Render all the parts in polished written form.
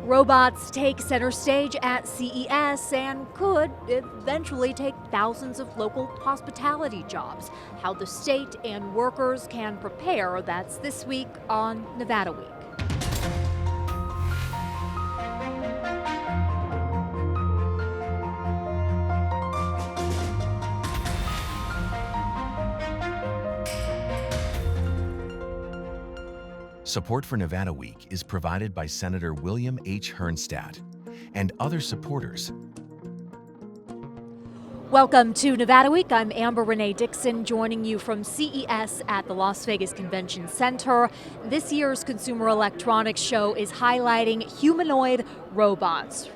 Robots take center stage at CES and could eventually take thousands of local hospitality jobs. How the state and workers can prepare, that's this week on Nevada Week. Support for Nevada Week is provided by Senator William H. Herrnstadt and other supporters. Welcome to Nevada Week. I'm Amber Renee Dixon, joining you from CES at the Las Vegas Convention Center. This year's Consumer Electronics Show is highlighting humanoid robots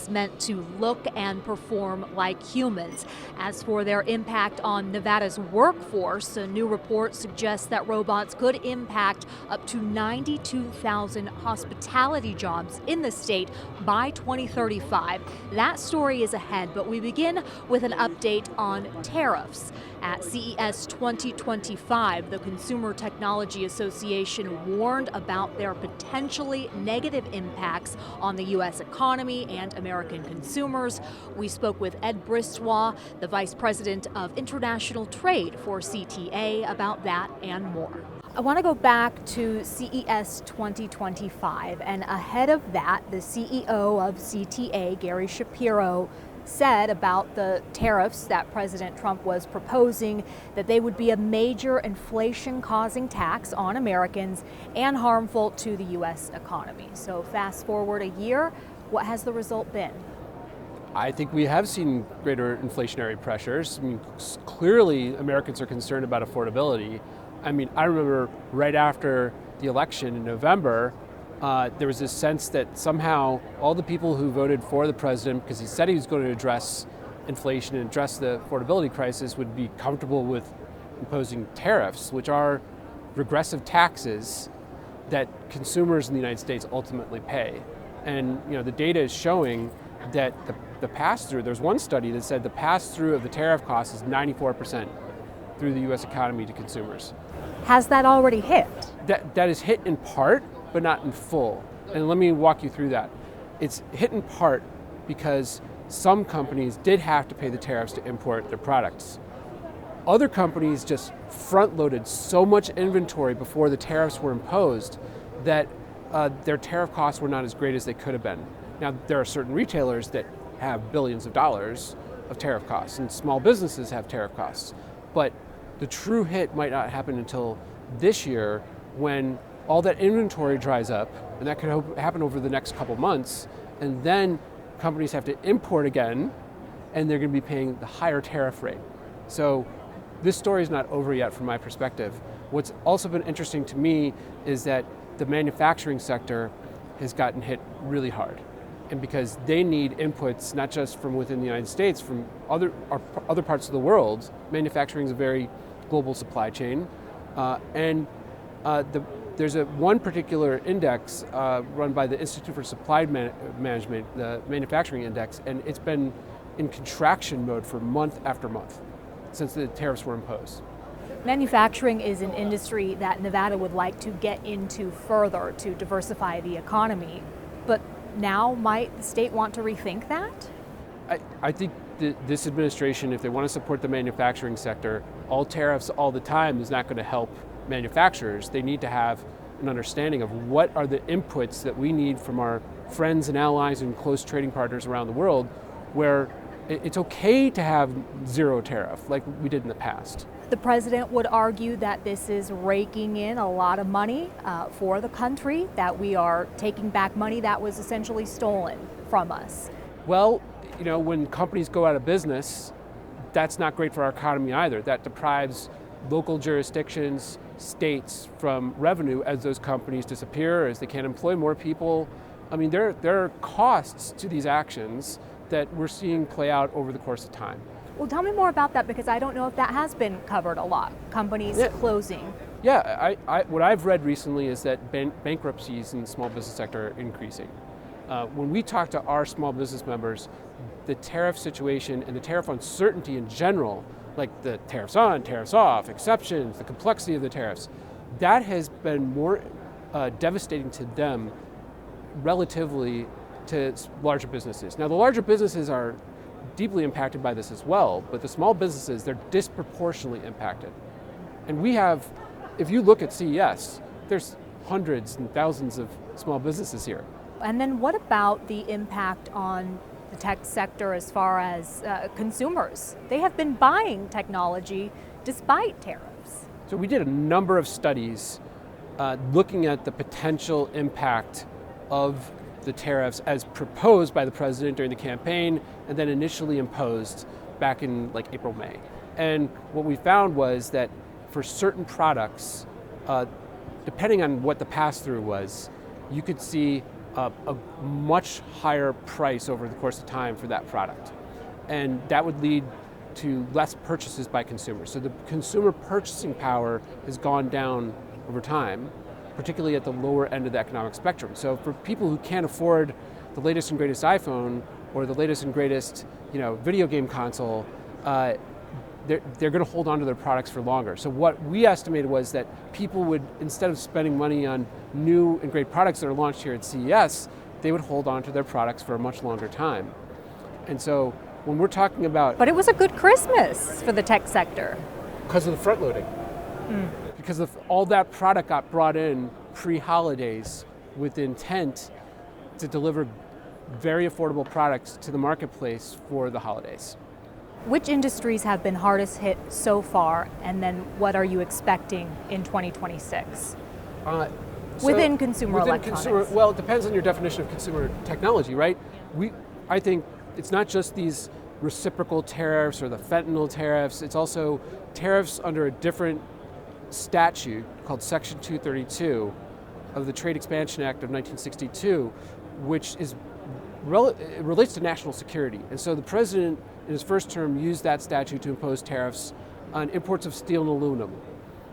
meant to look and perform like humans. As for their impact on Nevada's workforce, a new report suggests that robots could impact up to 92,000 hospitality jobs in the state by 2035. That story is ahead, but we begin with an update on tariffs. At CES 2025, the Consumer Technology Association warned about their potentially negative impacts on the U.S. economy and American consumers. We spoke with Ed Brisbois, the Vice President of International Trade for CTA, about that and more. I want to go back to CES 2025, and ahead of that, the CEO of CTA, Gary Shapiro, said about the tariffs that President Trump was proposing that they would be a major inflation-causing tax on Americans and harmful to the U.S. economy. So fast forward a year, what has the result been? I think we have seen greater inflationary pressures. I mean, clearly Americans are concerned about affordability. I mean, I remember right after the election in November, there was this sense that somehow all the people who voted for the president, because he said he was going to address inflation and address the affordability crisis, would be comfortable with imposing tariffs, which are regressive taxes that consumers in the United States ultimately pay. And the data is showing that the pass-through, there's one study that said the pass-through of the tariff cost is 94% through the U.S. economy to consumers. Has that already hit? That is hit in part, but not in full. And let me walk you through that. It's hit in part because some companies did have to pay the tariffs to import their products. Other companies just front-loaded so much inventory before the tariffs were imposed that their tariff costs were not as great as they could have been. Now, there are certain retailers that have billions of dollars of tariff costs, and small businesses have tariff costs. But the true hit might not happen until this year, when all that inventory dries up, and that could happen over the next couple months, and then companies have to import again, and they're going to be paying the higher tariff rate. So this story is not over yet from my perspective. What's also been interesting to me is that the manufacturing sector has gotten hit really hard. And because they need inputs, not just from within the United States, from other parts of the world. Manufacturing is a very global supply chain. There's one particular index run by the Institute for Supply Management, the manufacturing index, and it's been in contraction mode for month after month since the tariffs were imposed. Manufacturing is an industry that Nevada would like to get into further to diversify the economy, but now might the state want to rethink that? I think this administration, if they want to support the manufacturing sector, all tariffs all the time is not going to help manufacturers. They need to have an understanding of what are the inputs that we need from our friends and allies and close trading partners around the world, where it's okay to have zero tariff like we did in the past. The president would argue that this is raking in a lot of money for the country, that we are taking back money that was essentially stolen from us. Well, when companies go out of business, that's not great for our economy either. That deprives local jurisdictions, states from revenue as those companies disappear, as they can't employ more people. I mean, there are costs to these actions that we're seeing play out over the course of time. Well, tell me more about that, because I don't know if that has been covered a lot, companies closing. Yeah, what I've read recently is that bankruptcies in the small business sector are increasing. When we talk to our small business members, the tariff situation and the tariff uncertainty in general, like the tariffs on, tariffs off, exceptions, the complexity of the tariffs, that has been more devastating to them relatively to larger businesses. Now, the larger businesses are deeply impacted by this as well, but the small businesses, they're disproportionately impacted. And we have, if you look at CES, there's hundreds and thousands of small businesses here. And then what about the impact on the tech sector as far as consumers? They have been buying technology despite tariffs. So we did a number of studies looking at the potential impact of the tariffs as proposed by the president during the campaign and then initially imposed back in like April, May. And what we found was that for certain products, depending on what the pass-through was, you could see a much higher price over the course of time for that product. And that would lead to less purchases by consumers. So the consumer purchasing power has gone down over time, particularly at the lower end of the economic spectrum. So for people who can't afford the latest and greatest iPhone or the latest and greatest video game console, they're going to hold on to their products for longer. So what we estimated was that people would, instead of spending money on new and great products that are launched here at CES, they would hold on to their products for a much longer time. And so when we're talking about... But it was a good Christmas for the tech sector. Because of the front loading. Because of all that product got brought in pre-holidays with intent to deliver very affordable products to the marketplace for the holidays. Which industries have been hardest hit so far, and then what are you expecting in 2026? Within consumer electronics. Well, it depends on your definition of consumer technology, right? I think it's not just these reciprocal tariffs or the fentanyl tariffs, it's also tariffs under a different statute called Section 232 of the Trade Expansion Act of 1962, which is it relates to national security. And so the president in his first term used that statute to impose tariffs on imports of steel and aluminum.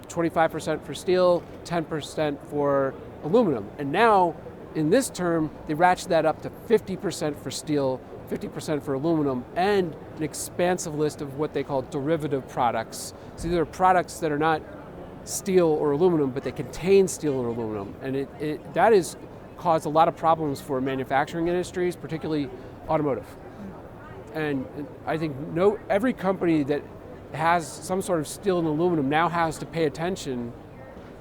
25% for steel, 10% for aluminum. And now, in this term, they ratcheted that up to 50% for steel, 50% for aluminum, and an expansive list of what they call derivative products. So these are products that are not steel or aluminum, but they contain steel or aluminum. And that has caused a lot of problems for manufacturing industries, particularly automotive. And I think every company that has some sort of steel and aluminum now has to pay attention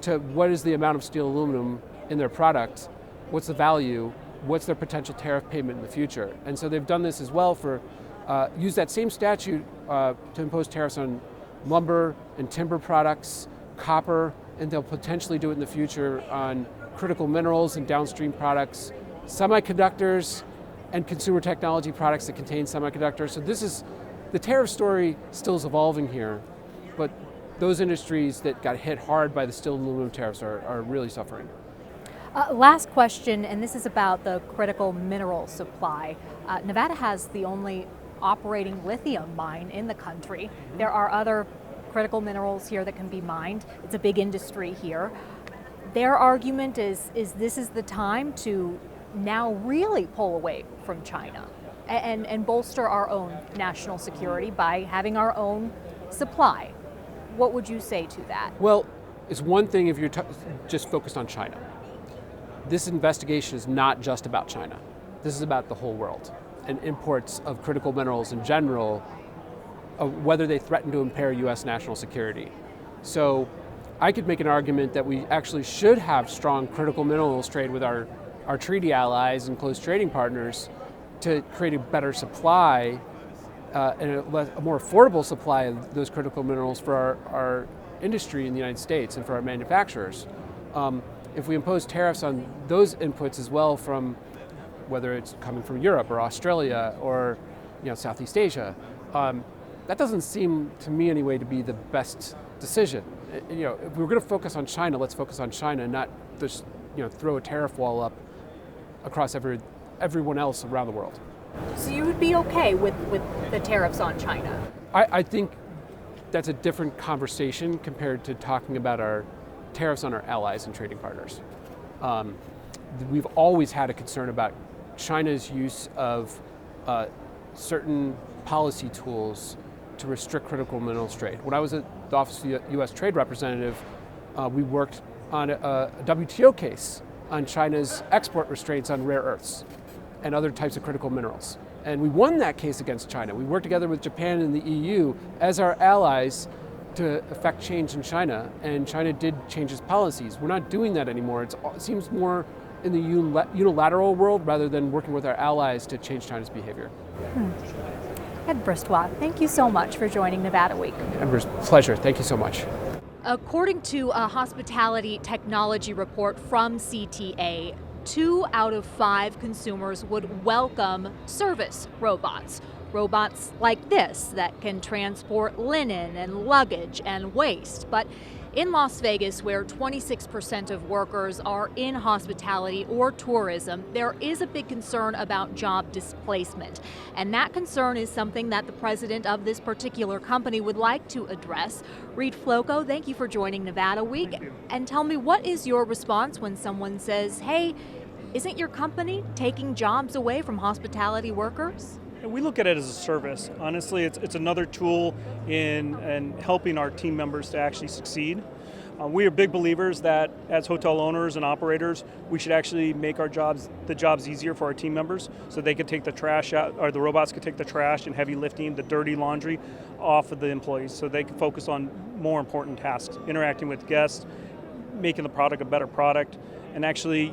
to what is the amount of steel and aluminum in their product, what's the value, what's their potential tariff payment in the future. And so they've done this as well use that same statute to impose tariffs on lumber and timber products, copper, and they'll potentially do it in the future on critical minerals and downstream products, semiconductors, and consumer technology products that contain semiconductors. So the tariff story still is evolving here, but those industries that got hit hard by the steel and aluminum tariffs are really suffering. Last question, and this is about the critical mineral supply. Nevada has the only operating lithium mine in the country. There are other critical minerals here that can be mined. It's a big industry here. Their argument is this is the time to now really pull away from China and bolster our own national security by having our own supply. What would you say to that? Well, it's one thing if you're just focused on China. This investigation is not just about China. This is about the whole world and imports of critical minerals in general, whether they threaten to impair U.S. national security. So I could make an argument that we actually should have strong critical minerals trade with our treaty allies and close trading partners to create a better supply and a more affordable supply of those critical minerals for our industry in the United States and for our manufacturers. If we impose tariffs on those inputs as well, from whether it's coming from Europe or Australia or Southeast Asia, that doesn't seem to me anyway to be the best decision. If we're going to focus on China, let's focus on China, not just throw a tariff wall up across everyone else around the world. So you would be okay with the tariffs on China? I think that's a different conversation compared to talking about our tariffs on our allies and trading partners. We've always had a concern about China's use of certain policy tools to restrict critical minerals trade. When I was at the Office of the U.S. Trade Representative, we worked on a WTO case on China's export restraints on rare earths and other types of critical minerals. And we won that case against China. We worked together with Japan and the EU as our allies to affect change in China, and China did change its policies. We're not doing that anymore. It seems more in the unilateral world rather than working with our allies to change China's behavior. Ed Bristwat, thank you so much for joining Nevada Week. Amber's pleasure. Thank you so much. According to a hospitality technology report from CTA, 2 out of 5 consumers would welcome service robots. Robots like this that can transport linen and luggage and waste. But in Las Vegas, where 26% of workers are in hospitality or tourism, there is a big concern about job displacement. And that concern is something that the president of this particular company would like to address. Reed Floco, thank you for joining Nevada Week. Thank you. And tell me, what is your response when someone says, hey, isn't your company taking jobs away from hospitality workers? We look at it as a service. Honestly, it's another tool in helping our team members to actually succeed. We are big believers that as hotel owners and operators, we should actually make the jobs easier for our team members so they could take the trash out, or the robots could take the trash and heavy lifting, the dirty laundry off of the employees so they can focus on more important tasks, interacting with guests, making the product a better product, and actually,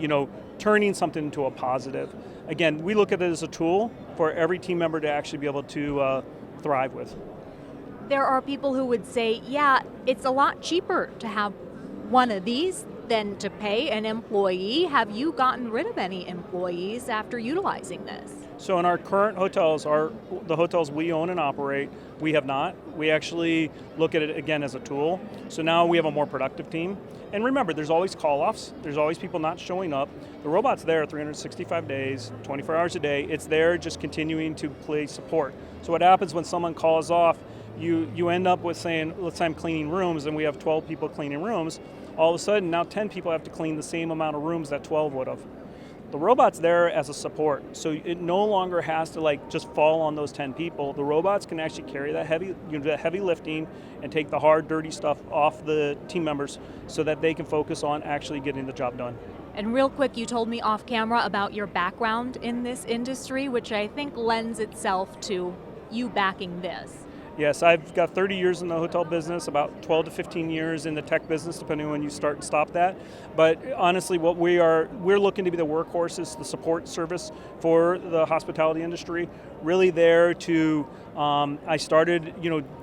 turning something into a positive. Again, we look at it as a tool for every team member to actually be able to thrive with. There are people who would say, yeah, it's a lot cheaper to have one of these than to pay an employee. Have you gotten rid of any employees after utilizing this? So in our current hotels, the hotels we own and operate, we have not. We actually look at it again as a tool. So now we have a more productive team. And remember, there's always call-offs. There's always people not showing up. The robot's there 365 days, 24 hours a day. It's there just continuing to play support. So what happens when someone calls off, you end up with saying, let's say I'm cleaning rooms and we have 12 people cleaning rooms. All of a sudden, now 10 people have to clean the same amount of rooms that 12 would have. The robot's there as a support, so it no longer has to just fall on those 10 people. The robots can actually carry that heavy lifting and take the hard, dirty stuff off the team members so that they can focus on actually getting the job done. And real quick, you told me off camera about your background in this industry, which I think lends itself to you backing this. Yes, I've got 30 years in the hotel business, about 12 to 15 years in the tech business, depending on when you start and stop that. But honestly, what we're looking to be the workhorses, the support service for the hospitality industry. Really there to, I started,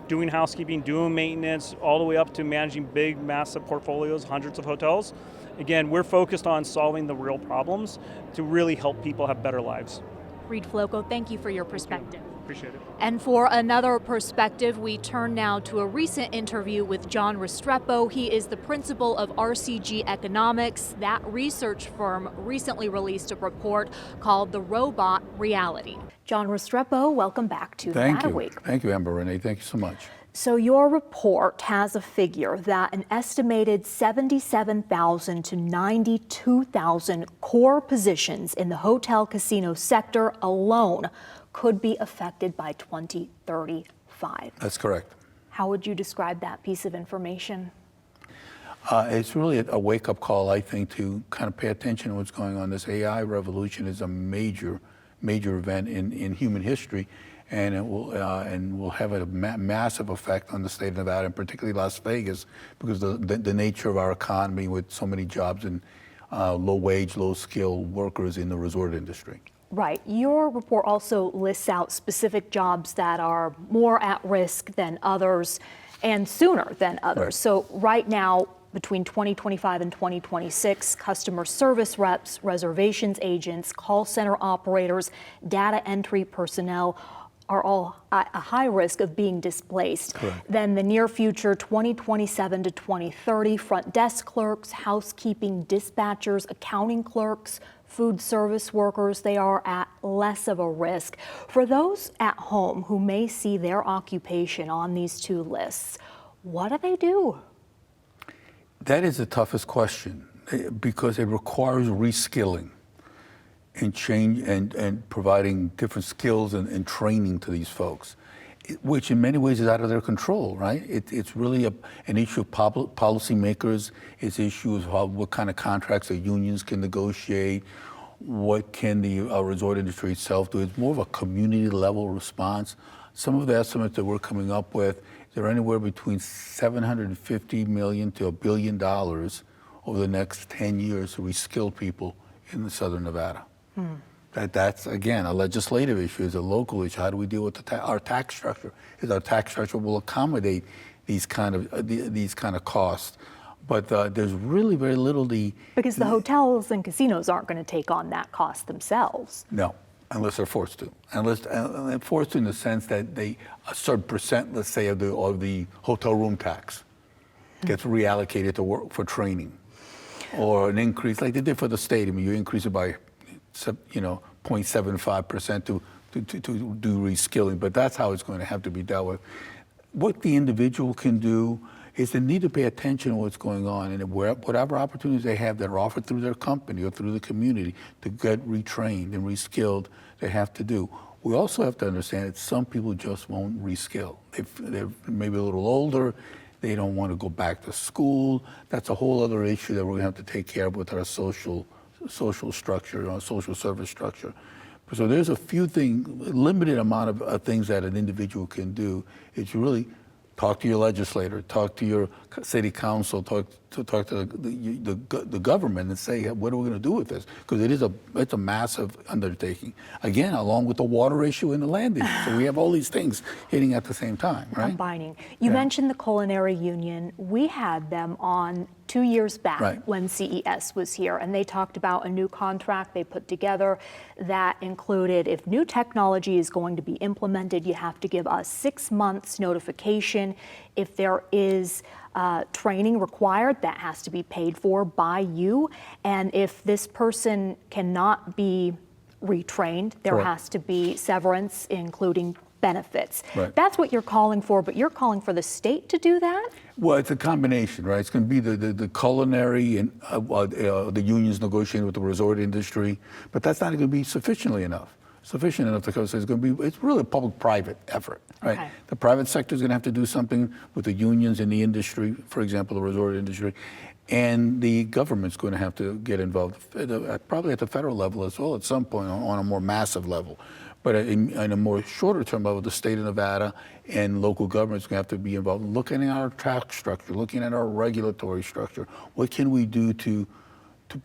doing housekeeping, doing maintenance, all the way up to managing big, massive portfolios, hundreds of hotels. Again, we're focused on solving the real problems to really help people have better lives. Reed Floco, thank you for your perspective. Appreciate it. And for another perspective, we turn now to a recent interview with John Restrepo. He is the principal of RCG Economics. That research firm recently released a report called The Robot Reality. John Restrepo, welcome back to Nevada Week. Thank you, Amber Renee. Thank you so much. So your report has a figure that an estimated 77,000 to 92,000 core positions in the hotel casino sector alone could be affected by 2035. That's correct. How would you describe that piece of information? It's really a wake-up call, I think, to kind of pay attention to what's going on. This AI revolution is a major event in human history, and it will have a massive effect on the state of Nevada, and particularly Las Vegas, because the nature of our economy with so many jobs and low-wage, low-skilled workers in the resort industry. Right. Your report also lists out specific jobs that are more at risk than others and sooner than others. Right. So right now, between 2025 and 2026, customer service reps, reservations agents, call center operators, data entry personnel are all at a high risk of being displaced. Correct. Then the near future, 2027 to 2030, front desk clerks, housekeeping dispatchers, accounting clerks, food service workers, they are at less of a risk. For those at home who may see their occupation on these two lists, what do they do? That is the toughest question because it requires reskilling and change and providing different skills and training to these folks. which in many ways is out of their control, right? It's really an issue of policymakers. It's issues of what kind of contracts the unions can negotiate, what can the resort industry itself do. It's more of a community level response. Some of the estimates that we're coming up with, they're anywhere between $750 million to $1 billion over the next 10 years to reskill people in the Southern Nevada. That's, again, a legislative issue, it's a local issue. How do we deal with our tax structure? Is our tax structure will accommodate these kind of costs? But there's really very little because the hotels and casinos aren't going to take on that cost themselves. No, unless they're forced to. Unless they're forced to in the sense that a certain percent, let's say, of the hotel room tax gets reallocated to work for training, or an increase like they did for the stadium. You increase it by 0.75% to do reskilling, but that's how it's going to have to be dealt with. What the individual can do is they need to pay attention to what's going on, and whatever opportunities they have that are offered through their company or through the community to get retrained and reskilled, they have to do. We also have to understand that some people just won't reskill. They're maybe a little older, they don't want to go back to school. That's a whole other issue that we're going to have to take care of with our social structure, our social service structure. So there's a few things, limited amount of things that an individual can do. It's really talk to your legislator, talk to your city council, talk to the government and say, what are we going to do with this? Because it's a massive undertaking. Again, along with the water issue and the land issue. So we have all these things hitting at the same time, right? Combining. You mentioned the Culinary Union. We had them on 2 years back when CES was here, and they talked about a new contract they put together that included, if new technology is going to be implemented, you have to give us 6 months notification. If there is training required, that has to be paid for by you. And if this person cannot be retrained, there has to be severance, including benefits. That's what you're calling for, but you're calling for the state to do that? Well, it's a combination, right? It's going to be the culinary and the unions negotiating with the resort industry, but that's not going to be sufficient enough because it's really a public-private effort, right? Okay. The private sector is going to have to do something with the unions and the industry, for example, the resort industry, and the government's going to have to get involved, probably at the federal level as well at some point on a more massive level. But in a more shorter term level, the state of Nevada and local governments are going to have to be involved in looking at our tax structure, looking at our regulatory structure. What can we do to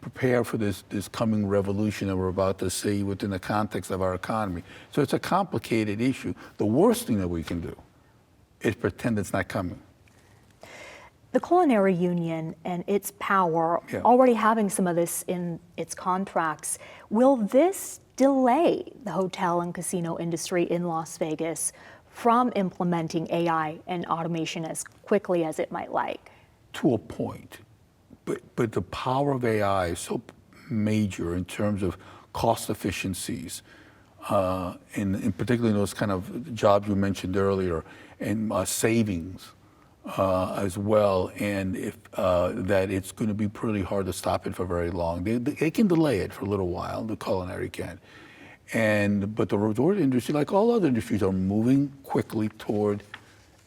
prepare for this coming revolution that we're about to see within the context of our economy? So it's a complicated issue. The worst thing that we can do is pretend it's not coming. The Culinary Union and its power, already having some of this in its contracts, will this delay the hotel and casino industry in Las Vegas from implementing AI and automation as quickly as it might like? To a point. But the power of AI is so major in terms of cost efficiencies, and particularly in those kind of jobs you mentioned earlier, and savings as well, and that it's going to be pretty hard to stop it for very long. They can delay it for a little while, the culinary can. But the resort industry, like all other industries, are moving quickly toward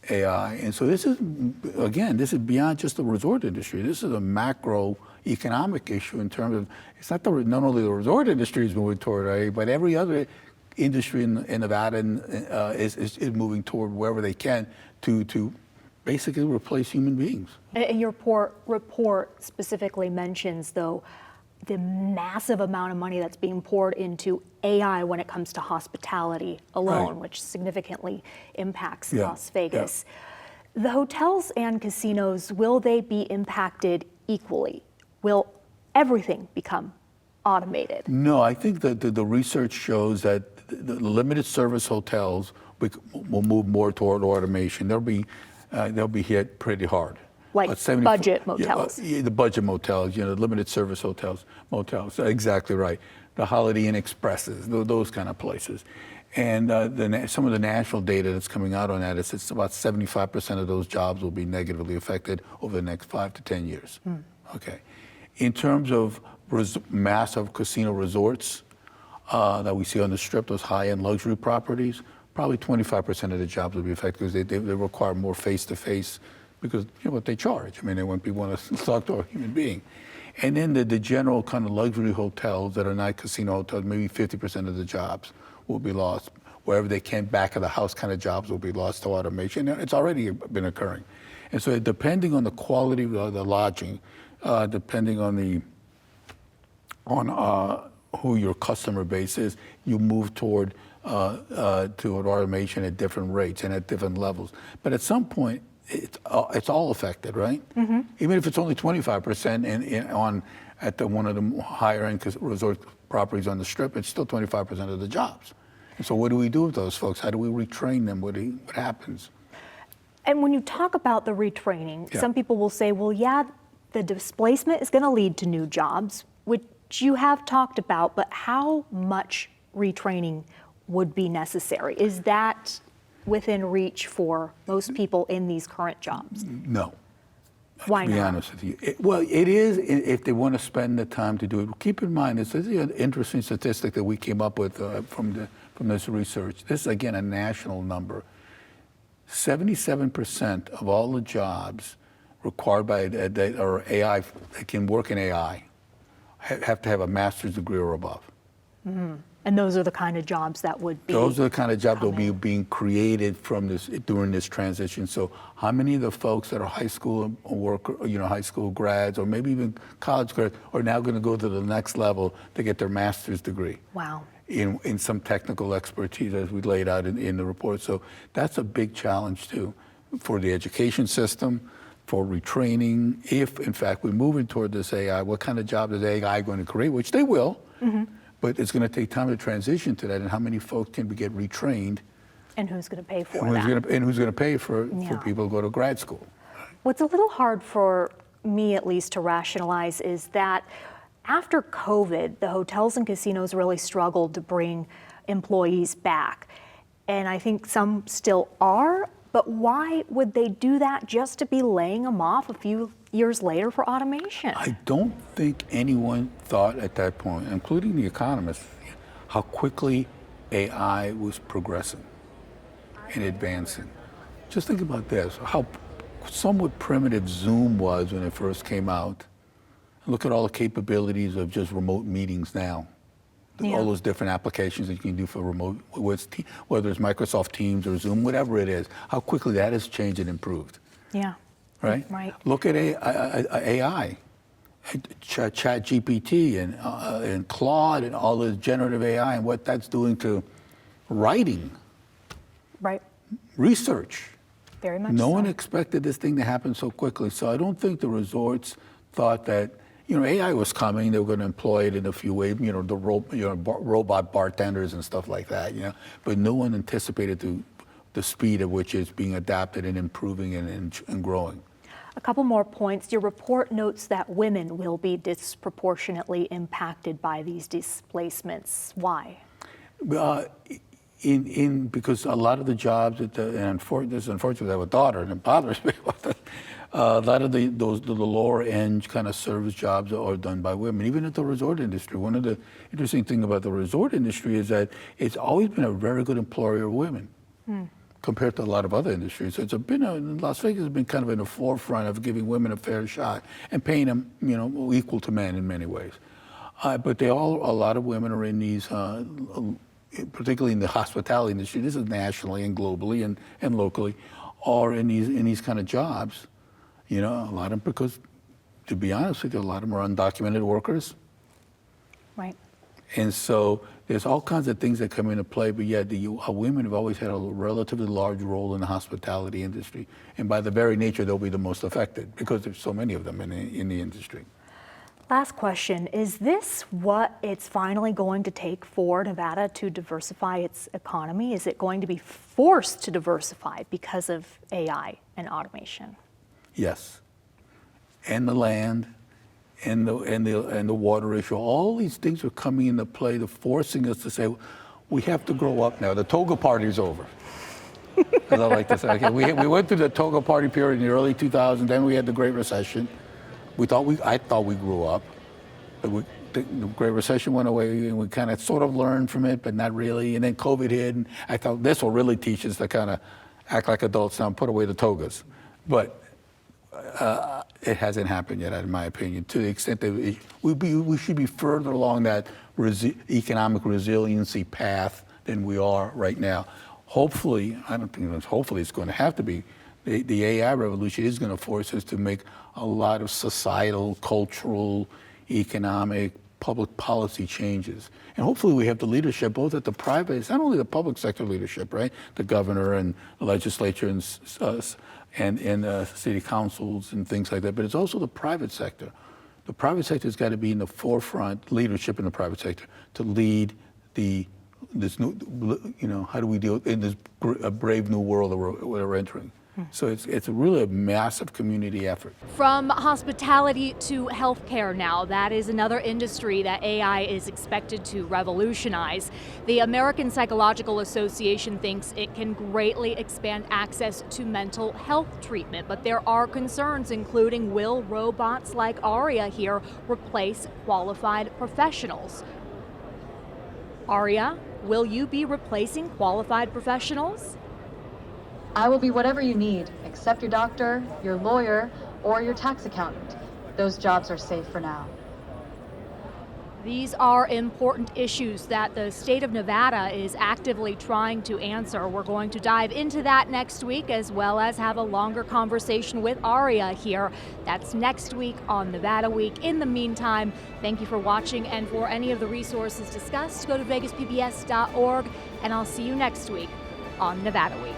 AI. And so this is beyond just the resort industry. This is a macroeconomic issue in terms of, it's not only the resort industry is moving toward AI, but every other industry in Nevada is moving toward wherever they can to basically replace human beings. And your report specifically mentions, though, the massive amount of money that's being poured into AI when it comes to hospitality alone, which significantly impacts Las Vegas. The hotels and casinos, will they be impacted equally? Will everything become automated? No, I think that the research shows that the limited service hotels will move more toward automation. They'll be hit pretty hard. Like budget motels. The budget motels, limited service motels. Exactly right. The Holiday Inn Expresses, those kind of places. And some of the national data that's coming out on that is it's about 75% of those jobs will be negatively affected over the next 5 to 10 years. Okay. In terms of massive casino resorts that we see on the Strip, those high-end luxury properties, probably 25% of the jobs will be affected because they require more face-to-face because what they charge. I mean, they want people want to talk to a human being. And then the general kind of luxury hotels that are not casino hotels, maybe 50% of the jobs will be lost. Wherever they can, back of the house kind of jobs will be lost to automation. It's already been occurring. And so depending on the quality of the lodging, depending on who your customer base is, you move toward automation at different rates and at different levels. But at some point, it's all affected, right? Mm-hmm. Even if it's only 25% at one of the higher end resort properties on the Strip, it's still 25% of the jobs. And so what do we do with those folks? How do we retrain them? What happens? And when you talk about the retraining, some people will say, well, yeah, the displacement is going to lead to new jobs, which you have talked about, but how much retraining would be necessary? Is that within reach for most people in these current jobs? No. Why not? To be honest with you. Well, it is if they want to spend the time to do it. Keep in mind, this is an interesting statistic that we came up with from this research. This is, again, a national number. 77% of all the jobs required by or AI that can work in AI have to have a master's degree or above. Mm-hmm. And those are the kind of jobs that would be. Those are the kind of jobs that will be being created during this transition. So, how many of the folks that are high school high school grads, or maybe even college grads, are now going to go to the next level to get their master's degree? Wow. In some technical expertise, as we laid out in the report. So that's a big challenge too, for the education system, for retraining. If in fact we move toward this AI, what kind of job is AI going to create? Which they will. Mm-hmm. But it's going to take time to transition to that, and how many folks can get retrained? And who's going to pay for that? Who's going to pay for people to go to grad school? What's a little hard for me, at least, to rationalize is that after COVID, the hotels and casinos really struggled to bring employees back. And I think some still are, but why would they do that just to be laying them off a few years later for automation? I don't think anyone thought at that point, including the economists, how quickly AI was progressing and advancing. Just think about this, how somewhat primitive Zoom was when it first came out. Look at all the capabilities of just remote meetings now. All those different applications that you can do for remote, whether it's Microsoft Teams or Zoom, whatever it is, how quickly that has changed and improved. Yeah. Right? Right. Look at AI, Chat GPT and Claude and all the generative AI and what that's doing to writing. Right. Research. Very much No so. one expected this thing to happen so quickly. So I don't think the resorts thought that AI was coming. They were going to employ it in a few ways. Robot bartenders and stuff like that. But no one anticipated the speed at which it's being adapted and improving and growing. A couple more points. Your report notes that women will be disproportionately impacted by these displacements. Why? Because a lot of the jobs unfortunately I have a daughter and it bothers me. A lot of the lower end kind of service jobs are done by women, even at the resort industry. One of the interesting things about the resort industry is that it's always been a very good employer of women compared to a lot of other industries. So Las Vegas has been kind of in the forefront of giving women a fair shot and paying them, equal to men in many ways. But a lot of women are in these, particularly in the hospitality industry. This is nationally and globally and locally, are in these kind of jobs. A lot of them, because to be honest with you, a lot of them are undocumented workers. Right. And so there's all kinds of things that come into play, but yet women have always had a relatively large role in the hospitality industry. And by the very nature, they'll be the most affected because there's so many of them in the industry. Last question, is this what it's finally going to take for Nevada to diversify its economy? Is it going to be forced to diversify because of AI and automation? Yes. And the land and the water issue, all these things are coming into play. They're forcing us to say, we have to grow up now. The toga party's over. As I like to say, okay, we went through the toga party period in the early 2000s, then we had the Great Recession. I thought we grew up, but the Great Recession went away, and we kind of sort of learned from it, but not really. And then COVID hit, and I thought this will really teach us to kind of act like adults now and put away the togas. But it hasn't happened yet, in my opinion, to the extent that we should be further along that economic resiliency path than we are right now. Hopefully, I don't think hopefully it's going to have to be. The AI revolution is going to force us to make a lot of societal, cultural, economic, public policy changes. And hopefully we have the leadership both at the private, it's not only the public sector leadership, right? The governor and the legislature and city councils and things like that, but it's also the private sector. The private sector has got to be in the forefront, leadership in the private sector, to lead this new, how do we deal in this brave new world that we're entering? So it's really a massive community effort. From hospitality to healthcare now, that is another industry that AI is expected to revolutionize. The American Psychological Association thinks it can greatly expand access to mental health treatment, but there are concerns, including will robots like Aria here replace qualified professionals? Aria, will you be replacing qualified professionals? I will be whatever you need, except your doctor, your lawyer, or your tax accountant. Those jobs are safe for now. These are important issues that the state of Nevada is actively trying to answer. We're going to dive into that next week, as well as have a longer conversation with Aria here. That's next week on Nevada Week. In the meantime, thank you for watching, and for any of the resources discussed, go to vegaspbs.org, and I'll see you next week on Nevada Week.